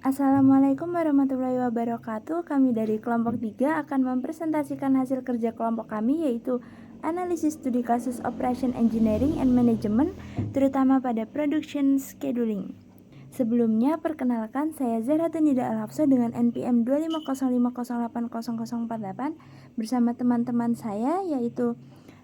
Assalamualaikum warahmatullahi wabarakatuh. Kami dari kelompok 3 akan mempresentasikan hasil kerja kelompok kami, yaitu analisis studi kasus Operation Engineering and Management, terutama pada Production Scheduling. Sebelumnya, perkenalkan, saya Zahratun Nida Al-Hafsah dengan NPM 25050800048 bersama teman-teman saya, yaitu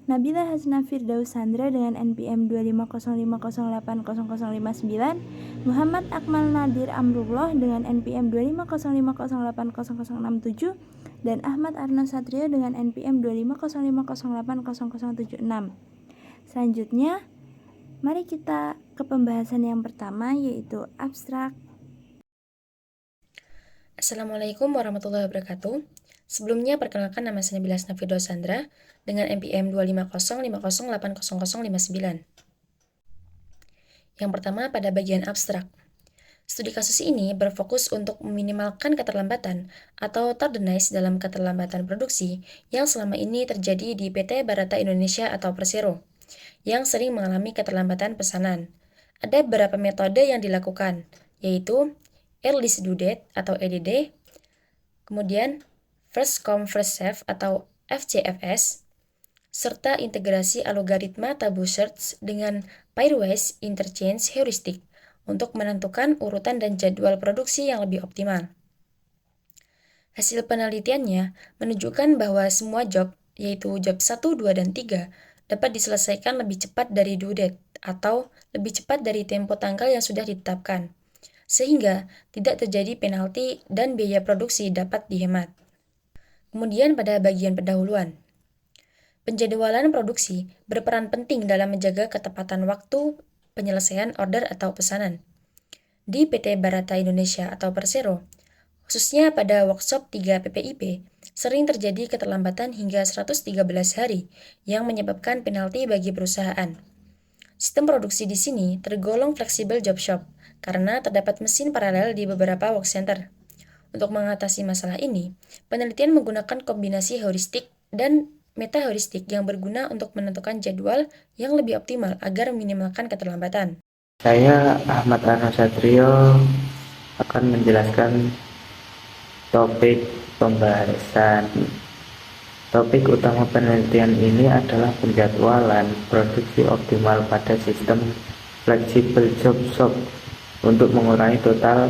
Nabila Hasna Firdaus Sandra dengan NPM 25050800059, Muhammad Akmal Nadir Amrullah dengan NPM 25050808067, dan Ahmad Arno Satrio dengan NPM 25050800076. Selanjutnya, mari kita ke pembahasan yang pertama, yaitu abstrak. Assalamualaikum warahmatullahi wabarakatuh. Sebelumnya, perkenalkan, nama saya Nabila Hasna Firdaus Sandra dengan NPM 25050808059. Yang pertama, pada bagian abstrak. Studi kasus ini berfokus untuk meminimalkan keterlambatan atau tardiness dalam keterlambatan produksi yang selama ini terjadi di PT Barata Indonesia atau Persero, yang sering mengalami keterlambatan pesanan. Ada beberapa metode yang dilakukan, yaitu Early Due Date atau EDD, kemudian First Come First Serve atau FCFS, serta integrasi algoritma tabu search dengan pairwise interchange heuristic untuk menentukan urutan dan jadwal produksi yang lebih optimal. Hasil penelitiannya menunjukkan bahwa semua job, yaitu job 1, 2, dan 3, dapat diselesaikan lebih cepat dari due date atau lebih cepat dari tempo tanggal yang sudah ditetapkan, sehingga tidak terjadi penalti dan biaya produksi dapat dihemat. Kemudian pada bagian pendahuluan. Penjadwalan produksi berperan penting dalam menjaga ketepatan waktu penyelesaian order atau pesanan. Di PT Barata Indonesia atau Persero, khususnya pada workshop 3 PPIP, sering terjadi keterlambatan hingga 113 hari yang menyebabkan penalti bagi perusahaan. Sistem produksi di sini tergolong fleksibel job shop karena terdapat mesin paralel di beberapa work center. Untuk mengatasi masalah ini, penelitian menggunakan kombinasi heuristik dan meta-heuristik yang berguna untuk menentukan jadwal yang lebih optimal agar meminimalkan keterlambatan. Saya Ahmad Arno Satrio akan menjelaskan topik pembahasan. Topik utama penelitian ini adalah penjadwalan produksi optimal pada sistem fleksibel job shop untuk mengurangi total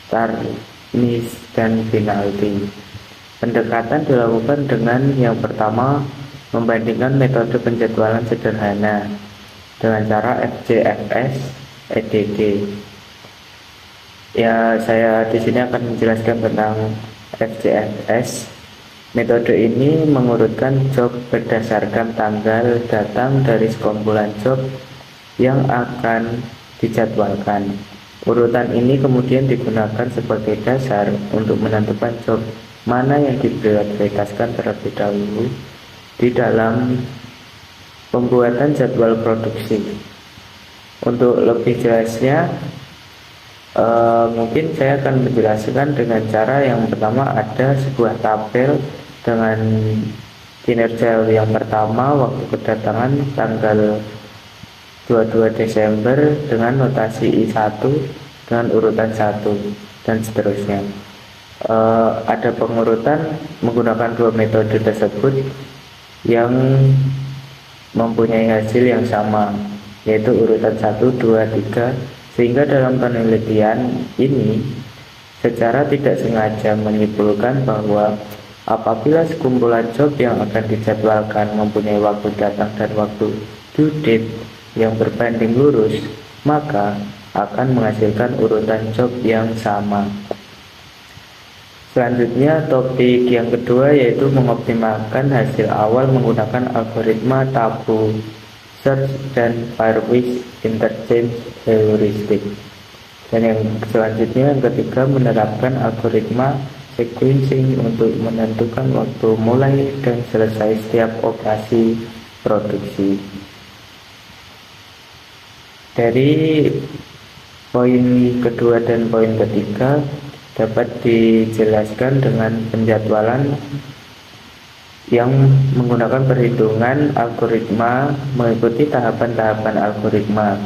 tardiness dan penalti. Pendekatan dilakukan dengan yang pertama, membandingkan metode penjadwalan sederhana dengan cara FCFS EDD. Ya, saya di sini akan menjelaskan tentang FCFS. Metode ini mengurutkan job berdasarkan tanggal datang dari sekumpulan job yang akan dijadwalkan. Urutan ini kemudian digunakan sebagai dasar untuk menentukan job mana yang diprioritaskan terlebih dahulu di dalam pembuatan jadwal produksi. Untuk lebih jelasnya, mungkin saya akan menjelaskan dengan cara yang pertama, ada sebuah tabel dengan kinerja yang pertama, waktu kedatangan tanggal 22 Desember dengan notasi I1 dengan urutan 1 dan seterusnya. Ada pengurutan menggunakan dua metode tersebut yang mempunyai hasil yang sama, yaitu urutan 1, 2, 3, sehingga dalam penelitian ini secara tidak sengaja menyimpulkan bahwa apabila sekumpulan job yang akan dijadwalkan mempunyai waktu datang dan waktu due date yang berbanding lurus, maka akan menghasilkan urutan job yang sama. Selanjutnya, topik yang kedua yaitu mengoptimalkan hasil awal menggunakan algoritma tabu search dan pairwise interchange heuristic. Dan yang selanjutnya, yang ketiga, menerapkan algoritma sequencing untuk menentukan waktu mulai dan selesai setiap operasi produksi. Dari poin kedua dan poin ketiga dapat dijelaskan dengan penjadwalan yang menggunakan perhitungan algoritma mengikuti tahapan-tahapan algoritma.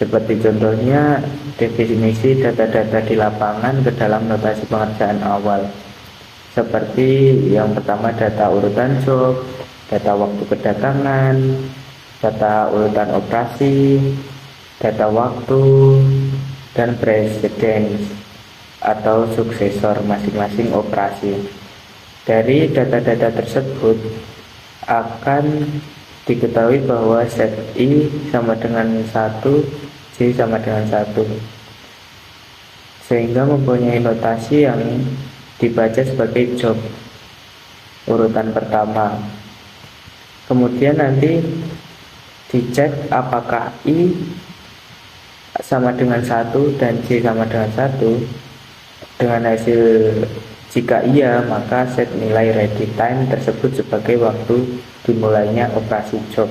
Seperti contohnya definisi data-data di lapangan ke dalam notasi pengerjaan awal. Seperti yang pertama data urutan job, data waktu kedatangan, data urutan operasi, data waktu, dan precedence atau suksesor masing-masing operasi. Dari data-data tersebut akan diketahui bahwa set I sama dengan 1, J sama dengan 1, sehingga mempunyai notasi yang dibaca sebagai job urutan pertama. Kemudian nanti dicek apakah I sama dengan 1 dan J sama dengan 1. Dengan hasil jika iya, maka set nilai ready time tersebut sebagai waktu dimulainya operasi job.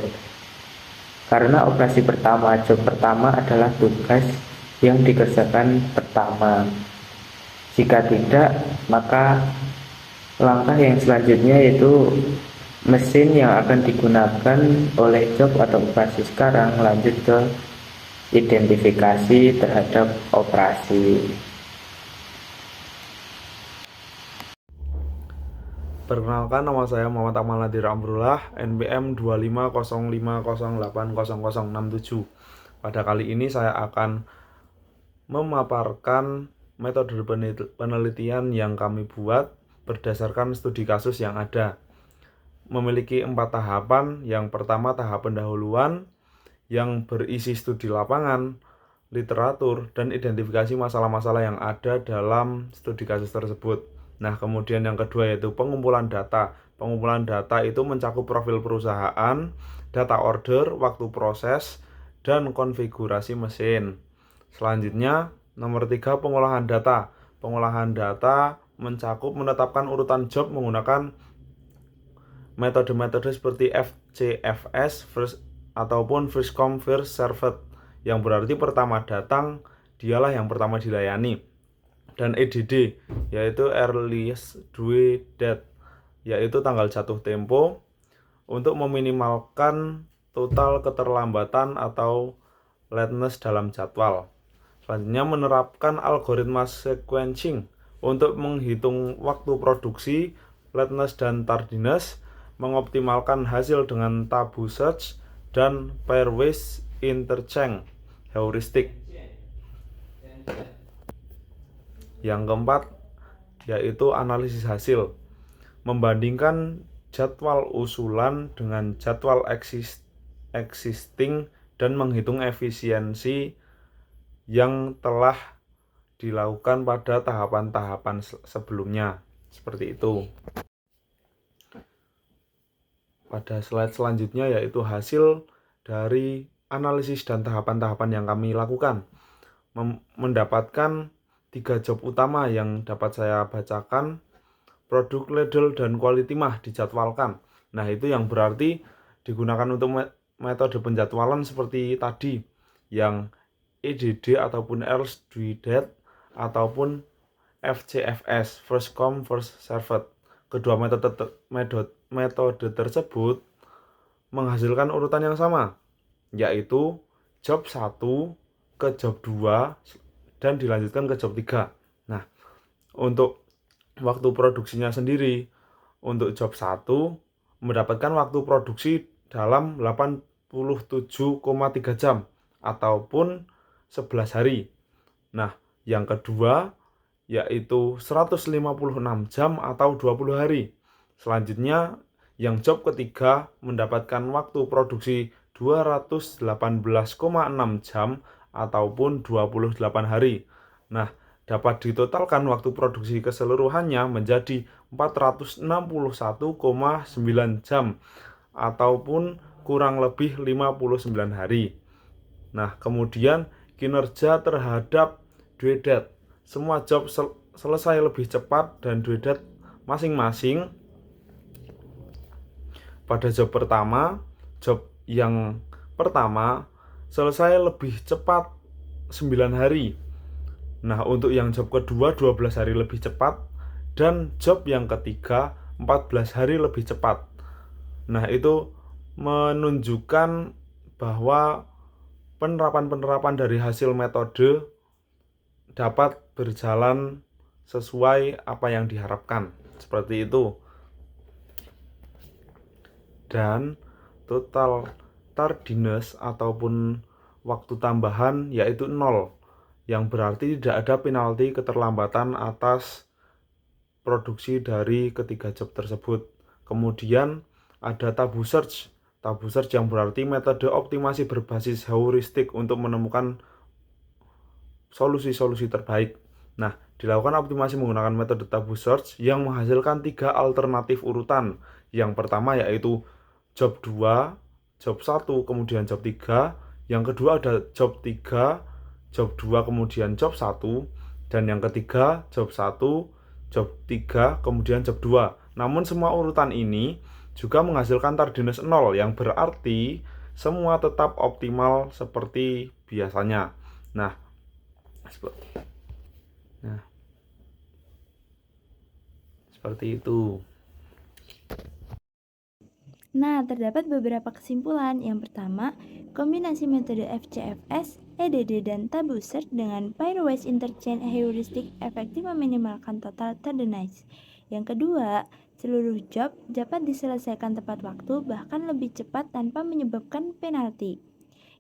Karena operasi pertama, job pertama adalah tugas yang dikerjakan pertama. Jika tidak, maka langkah yang selanjutnya yaitu mesin yang akan digunakan oleh job atau operasi sekarang lanjut ke identifikasi terhadap operasi. Perkenalkan, nama saya Muhammad Amal Nadir Amrullah, NPM 25050800067. Pada kali ini saya akan memaparkan metode penelitian yang kami buat berdasarkan studi kasus yang ada. Memiliki 4 tahapan. Yang pertama tahap pendahuluan yang berisi studi lapangan, literatur, dan identifikasi masalah-masalah yang ada dalam studi kasus tersebut. Nah, kemudian yang kedua yaitu pengumpulan data. Pengumpulan data itu mencakup profil perusahaan, data order, waktu proses, dan konfigurasi mesin. Selanjutnya, nomor 3, pengolahan data. Pengolahan data mencakup menetapkan urutan job menggunakan metode-metode seperti FCFS ataupun first come first served, yang berarti pertama datang dialah yang pertama dilayani. Dan EDD yaitu earliest due date, yaitu tanggal jatuh tempo, untuk meminimalkan total keterlambatan atau lateness dalam jadwal. Selanjutnya menerapkan algoritma sequencing untuk menghitung waktu produksi, lateness dan tardiness, mengoptimalkan hasil dengan tabu search dan pairwise interchange heuristik. Yang keempat yaitu analisis hasil, membandingkan jadwal usulan dengan jadwal existing dan menghitung efisiensi yang telah dilakukan pada tahapan-tahapan sebelumnya. Seperti itu. Pada slide selanjutnya yaitu hasil dari analisis dan tahapan-tahapan yang kami lakukan. Mendapatkan 3 job utama yang dapat saya bacakan. Produk, ladle, dan quality mah dijadwalkan. Nah, itu yang berarti digunakan untuk metode penjadwalan seperti tadi, yang EDD ataupun else due date ataupun FCFS, first come first served. Kedua metode tersebut menghasilkan urutan yang sama, yaitu job 1 ke job 2 dan dilanjutkan ke job 3. Nah, untuk waktu produksinya sendiri, untuk job 1 mendapatkan waktu produksi dalam 87,3 jam ataupun 11 hari. Nah, yang kedua yaitu 156 jam atau 20 hari. Selanjutnya, yang job ketiga mendapatkan waktu produksi 218,6 jam ataupun 28 hari. Nah, dapat ditotalkan waktu produksi keseluruhannya menjadi 461,9 jam ataupun kurang lebih 59 hari. Nah, kemudian kinerja terhadap due date. Semua job selesai lebih cepat dan due date masing-masing. Pada job pertama, job yang pertama selesai lebih cepat 9 hari. Nah, untuk yang job kedua 12 hari lebih cepat, dan job yang ketiga 14 hari lebih cepat. Nah, itu menunjukkan bahwa penerapan-penerapan dari hasil metode dapat berjalan sesuai apa yang diharapkan. Seperti itu. Dan total tardiness ataupun waktu tambahan yaitu 0, yang berarti tidak ada penalti keterlambatan atas produksi dari ketiga job tersebut. Kemudian ada tabu search yang berarti metode optimasi berbasis heuristik untuk menemukan solusi-solusi terbaik. Nah, dilakukan optimasi menggunakan metode tabu search yang menghasilkan 3 alternatif urutan. Yang pertama yaitu job 2, job 1, kemudian job 3. Yang kedua ada job 3, job 2, kemudian job 1. Dan yang ketiga job 1, job 3, kemudian job 2. Namun semua urutan ini juga menghasilkan tardiness 0, yang berarti semua tetap optimal seperti biasanya. Nah, seperti itu. Nah, terdapat beberapa kesimpulan. Yang pertama, kombinasi metode FCFS, EDD, dan tabu search dengan pairwise interchange heuristic efektif meminimalkan total tardiness. Yang kedua, seluruh job dapat diselesaikan tepat waktu, bahkan lebih cepat tanpa menyebabkan penalti.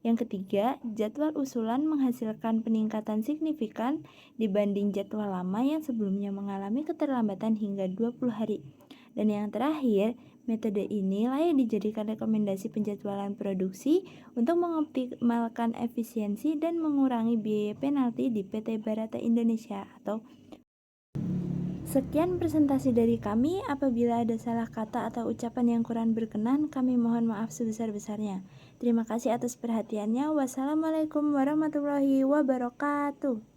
Yang ketiga, jadwal usulan menghasilkan peningkatan signifikan dibanding jadwal lama yang sebelumnya mengalami keterlambatan hingga 20 hari. Dan yang terakhir, metode ini layak dijadikan rekomendasi penjadwalan produksi untuk mengoptimalkan efisiensi dan mengurangi biaya penalti di PT Barata Indonesia atau. Sekian presentasi dari kami. Apabila ada salah kata atau ucapan yang kurang berkenan, kami mohon maaf sebesar-besarnya. Terima kasih atas perhatiannya. Wassalamualaikum warahmatullahi wabarakatuh.